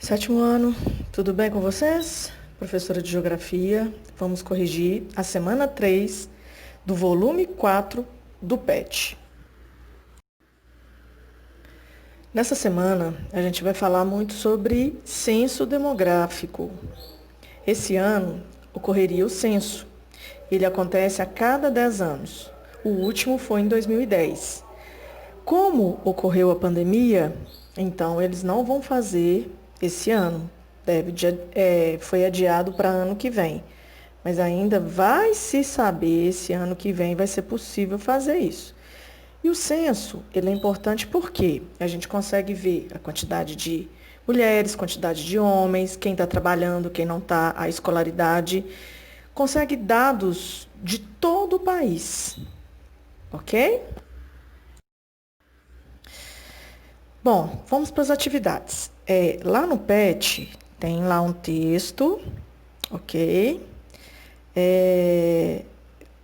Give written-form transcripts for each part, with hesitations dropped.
Sétimo ano, tudo bem com vocês? Professora de Geografia, vamos corrigir a semana 3 do volume 4 do PET. Nessa semana, a gente vai falar muito sobre censo demográfico. Esse ano ocorreria o censo. Ele acontece a cada 10 anos. O último foi em 2010. Como ocorreu a pandemia, então eles não vão fazer esse ano. Foi adiado para ano que vem. Mas ainda vai se saber se ano que vem vai ser possível fazer isso. E o censo, ele é importante porque a gente consegue ver a quantidade de mulheres, quantidade de homens, quem está trabalhando, quem não está, a escolaridade. Consegue dados de todo o país, ok? Bom, vamos para as atividades. Lá no PET tem lá um texto, ok?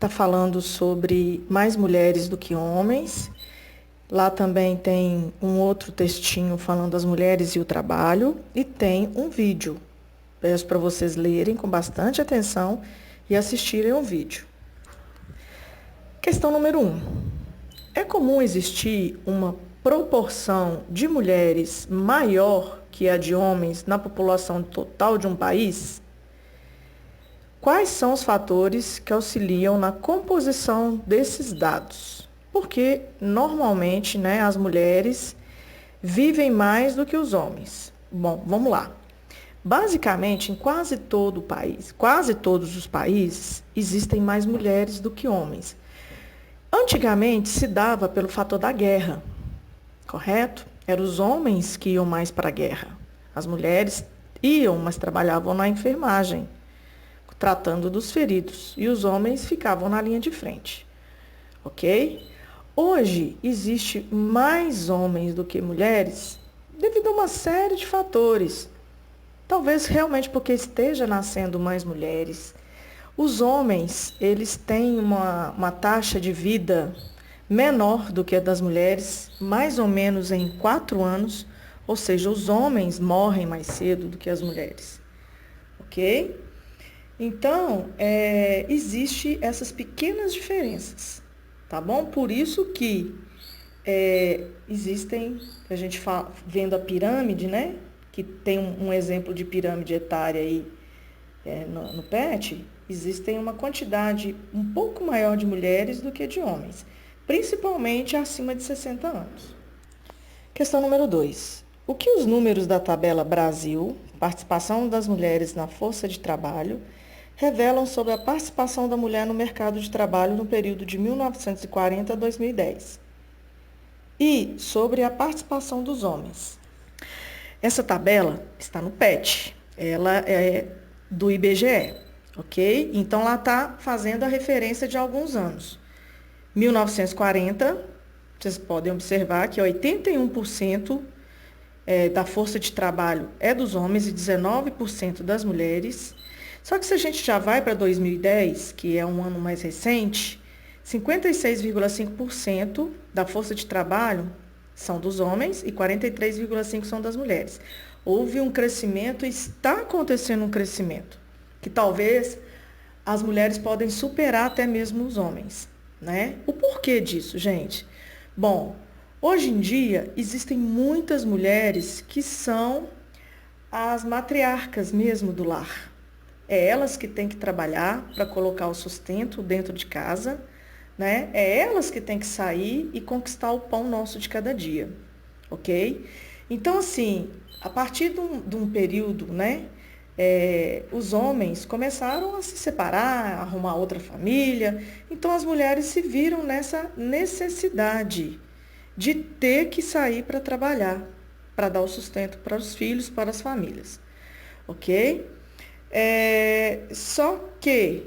Tá falando sobre mais mulheres do que homens. Lá também tem um outro textinho falando das mulheres e o trabalho. E tem um vídeo. Peço para vocês lerem com bastante atenção e assistirem o vídeo. Questão número 1. É comum existir uma proporção de mulheres maior que a de homens na população total de um país? Quais são os fatores que auxiliam na composição desses dados? Porque normalmente, né, as mulheres vivem mais do que os homens. Bom, vamos lá. Basicamente, em quase todo o país, quase todos os países, existem mais mulheres do que homens. Antigamente se dava pelo fator da guerra, correto? Eram os homens que iam mais para a guerra. As mulheres iam, mas trabalhavam na enfermagem, tratando dos feridos. E os homens ficavam na linha de frente, ok? Hoje existe mais homens do que mulheres devido a uma série de fatores. Talvez realmente porque esteja nascendo mais mulheres. Os homens, eles têm uma taxa de vida menor do que a das mulheres, mais ou menos em 4 anos, ou seja, os homens morrem mais cedo do que as mulheres, ok? Então, existe essas pequenas diferenças, tá bom? Por isso que existem, a gente vendo a pirâmide, né? Que tem um exemplo de pirâmide etária aí no PET, existem uma quantidade um pouco maior de mulheres do que de homens, principalmente acima de 60 anos. Questão número 2. O que os números da tabela Brasil, participação das mulheres na força de trabalho, revelam sobre a participação da mulher no mercado de trabalho no período de 1940 a 2010? E sobre a participação dos homens? Essa tabela está no PET, ela é do IBGE, ok? Então, lá está fazendo a referência de alguns anos. 1940, vocês podem observar que 81% da força de trabalho é dos homens e 19% das mulheres. Só que se a gente já vai para 2010, que é um ano mais recente, 56,5% da força de trabalho são dos homens e 43,5% são das mulheres. Houve um crescimento, está acontecendo um crescimento, que talvez as mulheres podem superar até mesmo os homens, né? O porquê disso, gente? Bom, hoje em dia existem muitas mulheres que são as matriarcas mesmo do lar. É elas que têm que trabalhar para colocar o sustento dentro de casa, né? É elas que têm que sair e conquistar o pão nosso de cada dia, ok? Então, assim, a partir de um período, né? Os homens começaram a se separar, a arrumar outra família. Então, as mulheres se viram nessa necessidade de ter que sair para trabalhar, para dar o sustento para os filhos, para as famílias, ok? Só que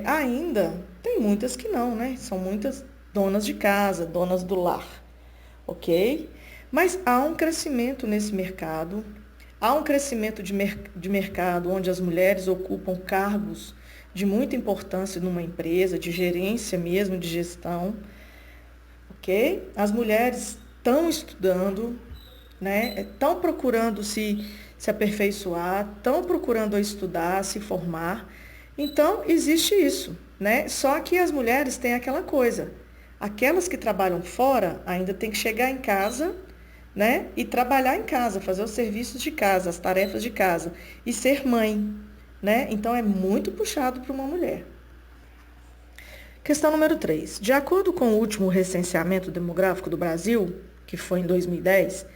ainda tem muitas que não, né? São muitas donas de casa, donas do lar, ok? Mas há um crescimento nesse mercado, há um crescimento de mercado onde as mulheres ocupam cargos de muita importância numa empresa, de gerência mesmo, de gestão, ok? As mulheres estão estudando, né? Estão procurando se aperfeiçoar, estão procurando estudar, se formar. Então, existe isso, né? Só que as mulheres têm aquela coisa. Aquelas que trabalham fora ainda têm que chegar em casa, né? E trabalhar em casa, fazer os serviços de casa, as tarefas de casa e ser mãe, né? Então, é muito puxado para uma mulher. Questão número 3. De acordo com o último recenseamento demográfico do Brasil, que foi em 2010,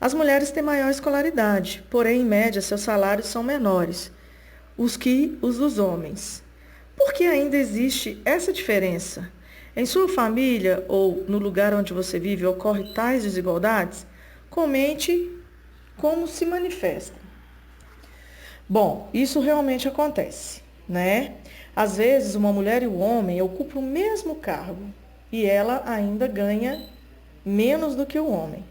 as mulheres têm maior escolaridade, porém, em média, seus salários são menores os dos homens. Por que ainda existe essa diferença? Em sua família ou no lugar onde você vive ocorrem tais desigualdades? Comente como se manifesta. Bom, isso realmente acontece, né? Às vezes, uma mulher e um homem ocupam o mesmo cargo e ela ainda ganha menos do que o homem.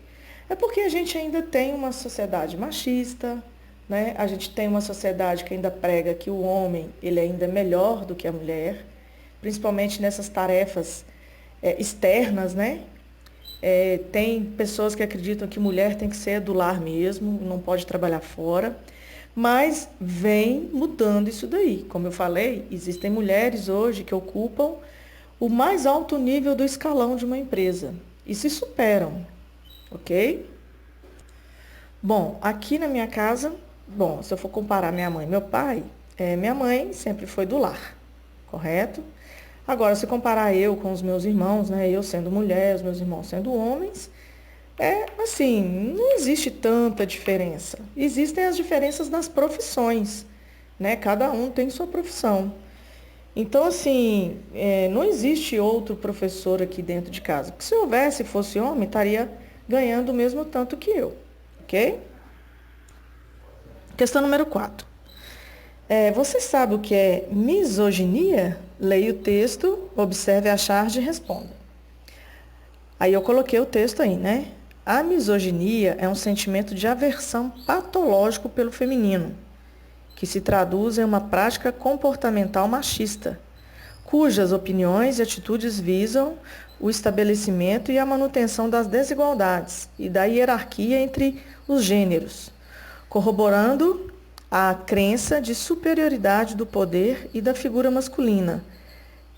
É porque a gente ainda tem uma sociedade machista, né? A gente tem uma sociedade que ainda prega que o homem ele ainda é melhor do que a mulher, principalmente nessas tarefas externas, né? Tem pessoas que acreditam que mulher tem que ser do lar mesmo, não pode trabalhar fora. Mas vem mudando isso daí. Como eu falei, existem mulheres hoje que ocupam o mais alto nível do escalão de uma empresa e se superam, ok? Bom, aqui na minha casa, bom, se eu for comparar minha mãe e meu pai, minha mãe sempre foi do lar, correto? Agora, se comparar eu com os meus irmãos, né, eu sendo mulher, os meus irmãos sendo homens, assim, não existe tanta diferença. Existem as diferenças nas profissões, né? Cada um tem sua profissão. Então, assim, não existe outro professor aqui dentro de casa. Porque se houvesse, fosse homem, estaria ganhando o mesmo tanto que eu, ok? Questão número 4. Você sabe o que é misoginia? Leia o texto, observe a charge e responda. Aí eu coloquei o texto aí, né? A misoginia é um sentimento de aversão patológico pelo feminino, que se traduz em uma prática comportamental machista, cujas opiniões e atitudes visam o estabelecimento e a manutenção das desigualdades e da hierarquia entre os gêneros, corroborando a crença de superioridade do poder e da figura masculina,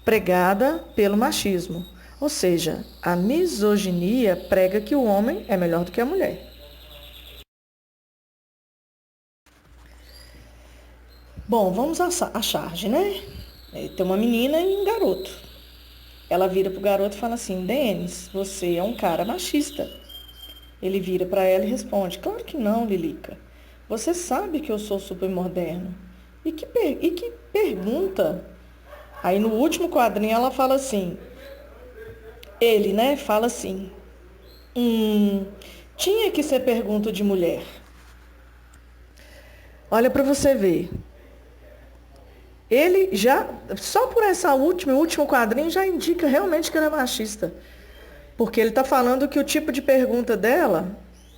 pregada pelo machismo. Ou seja, a misoginia prega que o homem é melhor do que a mulher. Bom, vamos à charge, né? Tem uma menina e um garoto. Ela vira pro garoto e fala assim: Denis, você é um cara machista. Ele vira para ela e responde: Claro que não, Lilica. Você sabe que eu sou super moderno. E que pergunta? Aí no último quadrinho ela fala assim: Ele, né, fala assim: tinha que ser pergunta de mulher. Olha para você ver. Ele já, só por essa último quadrinho, já indica realmente que ele é machista. Porque ele está falando que o tipo de pergunta dela,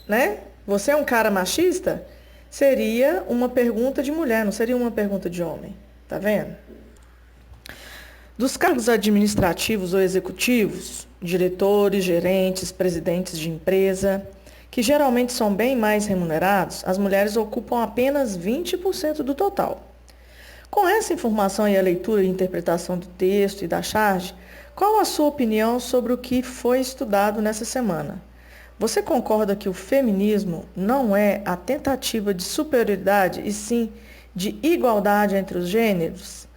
né? Você é um cara machista? Seria uma pergunta de mulher, não seria uma pergunta de homem. Tá vendo? Dos cargos administrativos ou executivos, diretores, gerentes, presidentes de empresa, que geralmente são bem mais remunerados, as mulheres ocupam apenas 20% do total. Com essa informação e a leitura e interpretação do texto e da charge, qual a sua opinião sobre o que foi estudado nessa semana? Você concorda que o feminismo não é a tentativa de superioridade, e sim de igualdade entre os gêneros?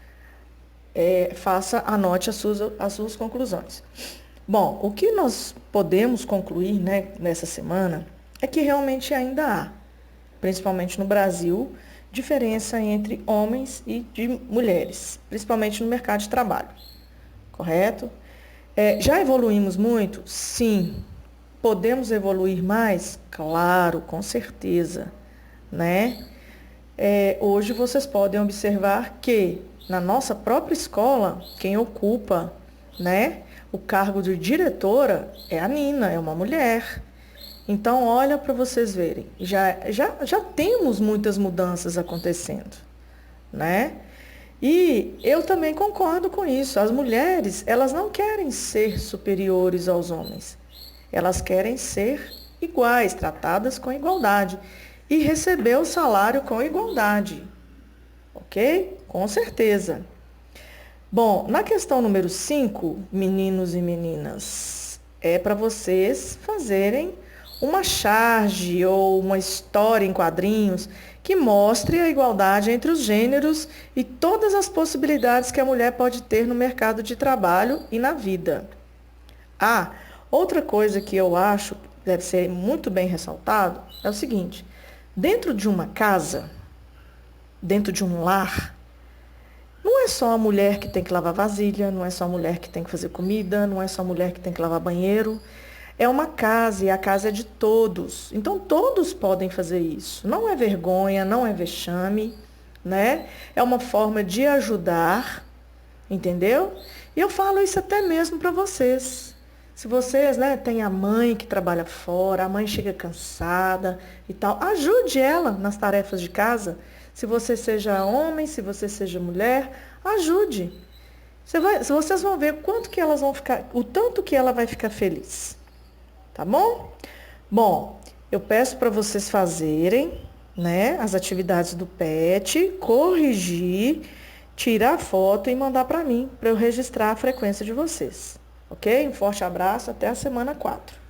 Anote as suas conclusões. Bom, o que nós podemos concluir, né, nessa semana é que realmente ainda há, principalmente no Brasil, diferença entre homens e de mulheres, principalmente no mercado de trabalho. Correto? Já evoluímos muito? Sim. Podemos evoluir mais? Claro, com certeza, né? Hoje vocês podem observar que na nossa própria escola, quem ocupa, né, o cargo de diretora é a Nina, é uma mulher. Então, olha para vocês verem, já temos muitas mudanças acontecendo, né? E eu também concordo com isso. As mulheres, elas não querem ser superiores aos homens. Elas querem ser iguais, tratadas com igualdade e receber o salário com igualdade. Ok? Com certeza. Bom, na questão número 5, meninos e meninas, é para vocês fazerem uma charge ou uma história em quadrinhos que mostre a igualdade entre os gêneros e todas as possibilidades que a mulher pode ter no mercado de trabalho e na vida. Ah, outra coisa que eu acho que deve ser muito bem ressaltado é o seguinte: dentro de uma casa, dentro de um lar, não é só a mulher que tem que lavar vasilha, não é só a mulher que tem que fazer comida, não é só a mulher que tem que lavar banheiro. É uma casa e a casa é de todos. Então todos podem fazer isso. Não é vergonha, não é vexame, né? É uma forma de ajudar, entendeu? E eu falo isso até mesmo para vocês. Se vocês, né, têm a mãe que trabalha fora, a mãe chega cansada e tal, ajude ela nas tarefas de casa. Se você seja homem, se você seja mulher, ajude. Vocês vão ver quanto que elas vão ficar, o tanto que ela vai ficar feliz. Tá bom? Bom, eu peço para vocês fazerem, né, as atividades do PET, corrigir, tirar foto e mandar para mim, para eu registrar a frequência de vocês. Ok? Um forte abraço, até a semana 4.